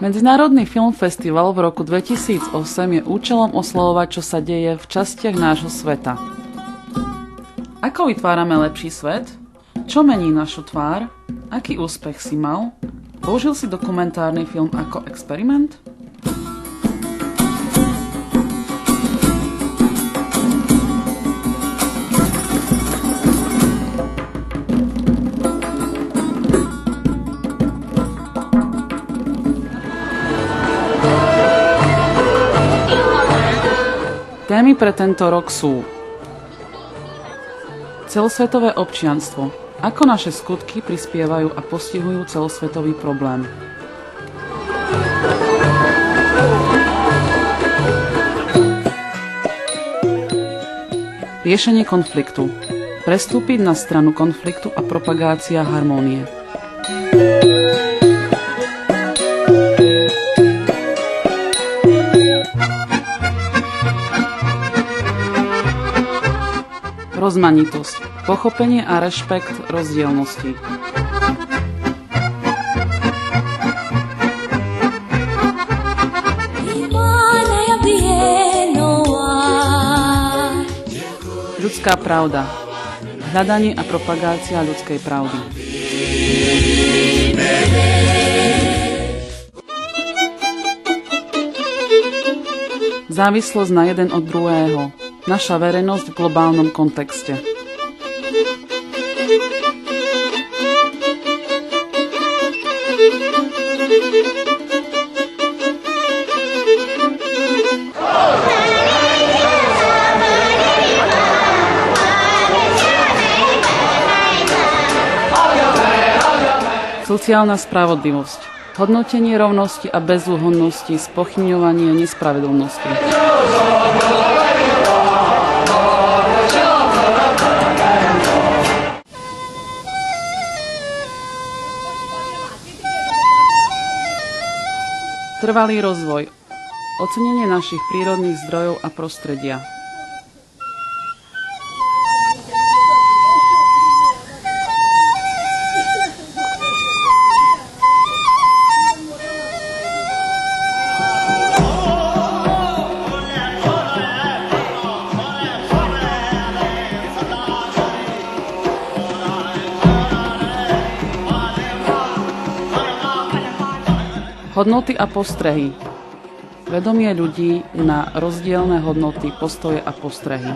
Medzinárodný film festival v roku 2008 je účelom oslavovať, čo sa deje v častiach nášho sveta. Ako vytvárame lepší svet? Čo mení našu tvár? Aký úspech si mal? Použil si dokumentárny film ako experiment? Témy pre tento rok sú celosvetové občianstvo. Ako naše skutky prispievajú a postihujú celosvetový problém. Riešenie konfliktu. Prestúpiť na stranu konfliktu a propagácia harmónie. Rozmanitosť. Pochopenie a rešpekt rozdielnosti. Ľudská pravda. Hľadanie a propagácia ľudskej pravdy. Závislosť na jeden od druhého. Naša verejnosť v globálnom kontexte. Sociálna spravodlivosť. Hodnotenie rovnosti a bezúhonnosti, spochybňovanie nespravedlnosti. Trvalý rozvoj. Ocenenie našich prírodných zdrojov a prostredia. Hodnoty a postrehy. Vedomie ľudí na rozdielne hodnoty, postoje a postrehy.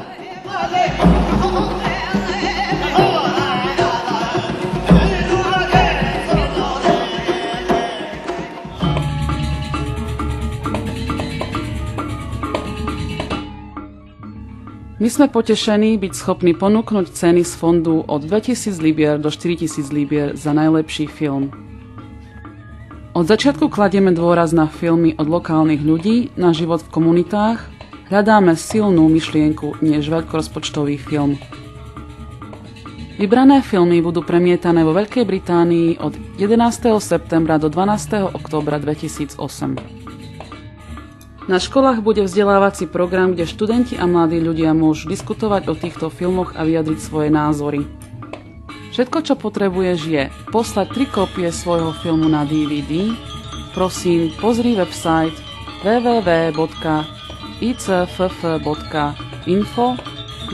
My sme potešení byť schopní ponúknuť ceny z fondu od 2000 libier do 4000 libier za najlepší film. Od začiatku kladieme dôraz na filmy od lokálnych ľudí, na život v komunitách, hľadáme silnú myšlienku než veľkorozpočtový film. Vybrané filmy budú premietané vo Veľkej Británii od 11. septembra do 12. októbra 2008. Na školách bude vzdelávací program, kde študenti a mladí ľudia môžu diskutovať o týchto filmoch a vyjadriť svoje názory. Všetko, čo potrebuješ, je poslať 3 kópie svojho filmu na DVD. Prosím, pozri website www.icff.info,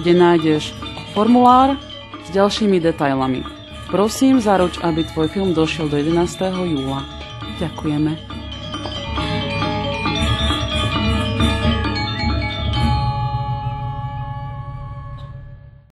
kde nájdeš formulár s ďalšími detailami. Prosím, zaruč, aby tvoj film došiel do 11. júla. Ďakujeme.